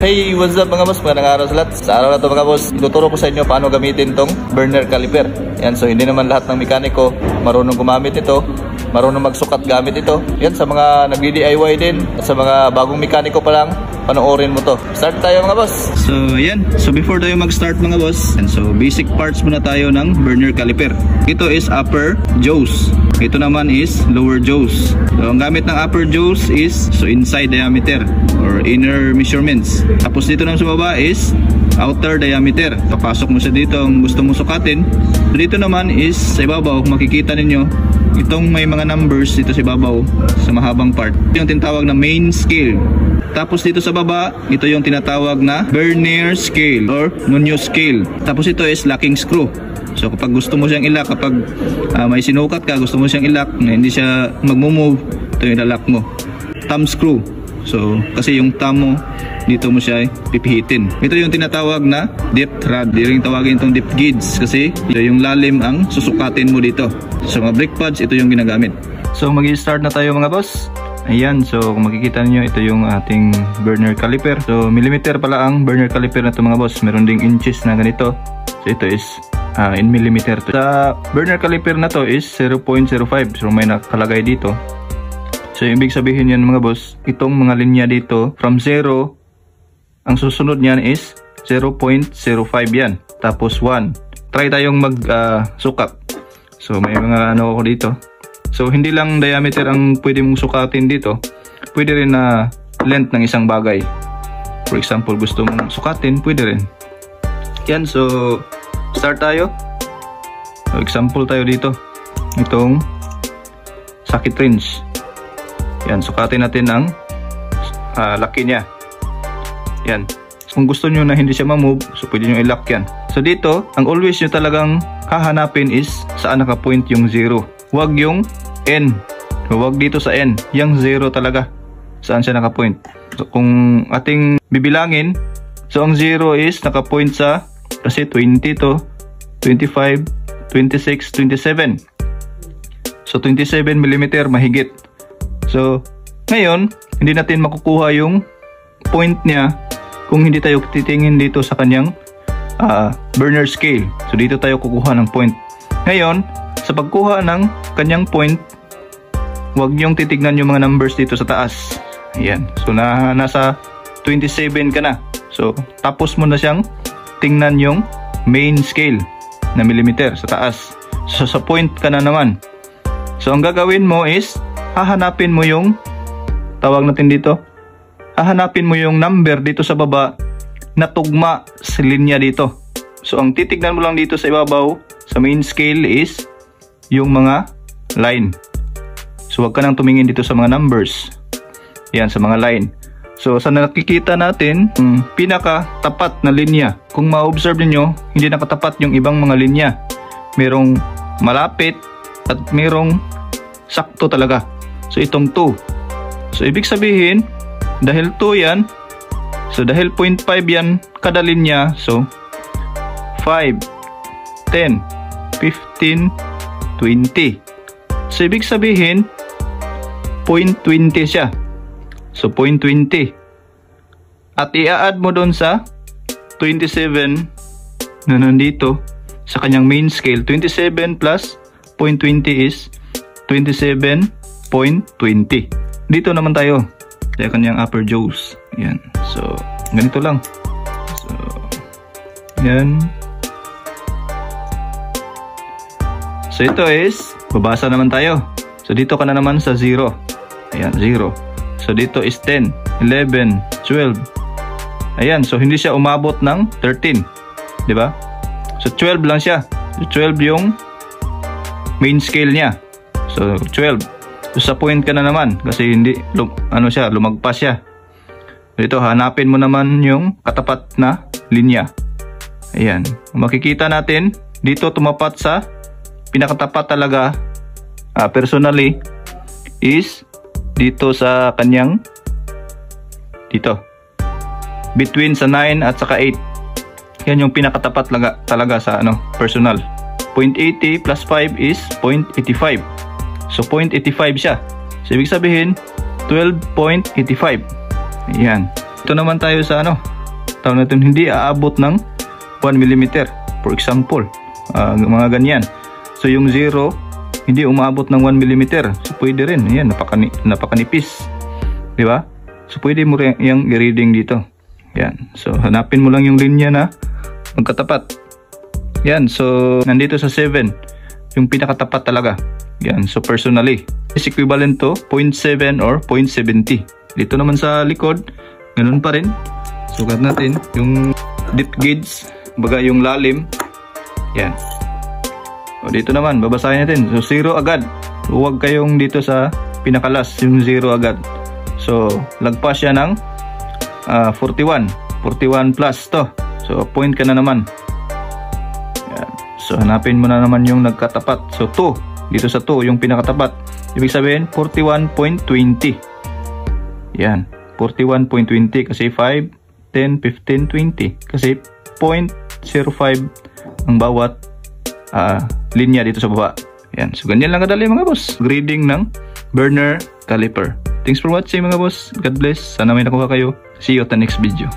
Hey, what's up mga boss? Magandang araw sa lahat. Sa araw na to mga boss, ituturo ko sa inyo paano gamitin tong burner caliper. Yan, so hindi naman lahat ng mekaniko marunong gumamit ito, marunong magsukat gamit ito. Yan, sa mga nag-DIY din at sa mga bagong mekaniko pa lang, panoorin mo to. Start tayo mga boss. So yan, so before tayo mag-start mga boss, and so basic parts muna tayo ng burner caliper. Ito is upper jaws. Ito naman is lower jaws. So ang gamit ng upper jaws is so inside diameter or inner measurements. Tapos dito naman sa baba is outer diameter. Papasok mo siya dito ang gusto mong sukatin. So dito naman is sa ibabaw, makikita ninyo itong may mga numbers dito sa ibabaw sa mahabang part. Ito yung tinatawag na main scale. Tapos dito sa baba, ito yung tinatawag na vernier scale or Nunio scale. Tapos ito is locking screw. So kapag gusto mo siyang ilak, kapag may sinukat ka, gusto mo siyang ilak na hindi siya magmo-move, ito yung ilalak mo. Thumb screw. So kasi yung thumb mo, dito mo siya pipihitin. Ito yung tinatawag na depth rod. Di rin tawagin itong depth gauge kasi ito yung lalim ang susukatin mo dito. So mga brake pads, ito yung ginagamit. So mag-i-start na tayo mga boss. Ayan, so kung makikita niyo, ito yung ating burner caliper. So millimeter pala ang burner caliper na ito mga boss. Meron ding inches na ganito. So ito is in millimeter. Sa burner caliper na to is 0.05. So may nakalagay dito. So ibig sabihin yan mga boss, itong mga linya dito from 0, ang susunod niyan is 0.05 yan. Tapos 1. Try tayong mag-sukat. So may mga ano ako dito. So hindi lang diameter ang pwede mong sukatin dito. Pwede rin na length ng isang bagay. For example, gusto mong sukatin, pwede rin. Yan, so start tayo. So example tayo dito. Itong socket wrench. Yan, sukatin natin ang laki niya. Yan. Kung gusto nyo na hindi siya ma-move, so pwede nyo i-lock yan. So dito, ang always nyo talagang hahanapin is saan naka-point yung 0. Huwag yung N. Huwag dito sa N. Yung 0 talaga. Saan siya naka-point. So kung ating bibilangin, so ang 0 is naka-point sa kasi 20 to 25, 26, 27. So 27 mm mahigit. So ngayon, hindi natin makukuha yung point niya kung hindi tayo titingin dito sa kanyang burner scale. So dito tayo kukuha ng point. Ngayon, sa pagkuha ng kanyang point, huwag niyong titignan yung mga numbers dito sa taas. Ayan. So nasa 27 ka na. So tapos mo na siyang tingnan yung main scale na millimeter sa taas. So sa point ka na naman. So ang gagawin mo is hahanapin mo yung tawag natin dito. Hahanapin mo yung number dito sa baba na tugma sa linya dito. So ang titignan mo lang dito sa ibabaw sa main scale is yung mga line. So wag ka nang tumingin dito sa mga numbers. Yan, sa mga line. So sa nakikita natin, pinaka tapat na linya. Kung ma-observe niyo, hindi nakatapat yung ibang mga linya. Merong malapit at merong sakto talaga. So itong 2. So ibig sabihin, dahil 2 yan, so dahil 0.5 yan kada linya, so 5, 10, 15, 20. So ibig sabihin 0.20 siya. So 0.20. At i-add mo doon sa 27 na nandito sa kanyang main scale. 27 plus 0.20 is 27.20. Dito naman tayo sa kanyang upper jaws. Yan. So ganito lang. So yan. So ito is, babasa naman tayo. So dito ka na naman sa 0. Ayan, 0. So dito is 10, 11, 12. Ayan, so hindi siya umabot ng 13. Diba? So 12 lang siya. So 12 yung main scale niya. So 12. So sa point ka na naman kasi hindi, lumagpas siya. So dito, hanapin mo naman yung katapat na linya. Ayan. Makikita natin, dito tumapat sa pinakatapat talaga personally is dito sa kanyang dito between sa 9 at saka 8. Yan yung pinakatapat talaga sa personal. 0.80 plus 5 is 0.85. So 0.85 siya. So ibig sabihin 12.85. Ayan. Ito naman tayo sa tawag natin, hindi aabot ng 1 mm. For example, mga ganyan. So yung 0, hindi umabot ng 1 mm. So pwede rin. Ayan, napakanipis. Di ba? So pwede mo rin yung i-reading dito. Yan. So hanapin mo lang yung linya na magkatapat. Yan. So nandito sa 7, yung pinakatapat talaga. Yan. So personally, is equivalent to 0.7 or 0.70. Dito naman sa likod, ganun pa rin. Sukat natin yung depth gauge, baga yung lalim. Yan. O dito naman, babasahin natin. So 0 agad. Huwag kayong dito sa pinakalas, yung 0 agad. So lagpas siya ng 41 plus to. So point ka na naman. Yan. So hanapin mo na naman yung nagkatapat. So 2, dito sa 2 yung pinakatapat. Ibig sabihin 41.20. Yan, 41.20 kasi 5, 10, 15, 20. Kasi 0.05 ang bawat linya dito sa baba. Yan. So ganyan lang kadali mga boss. Grading ng burner caliper. Thanks for watching mga boss. God bless. Sana may nakuha kayo. See you at the next video.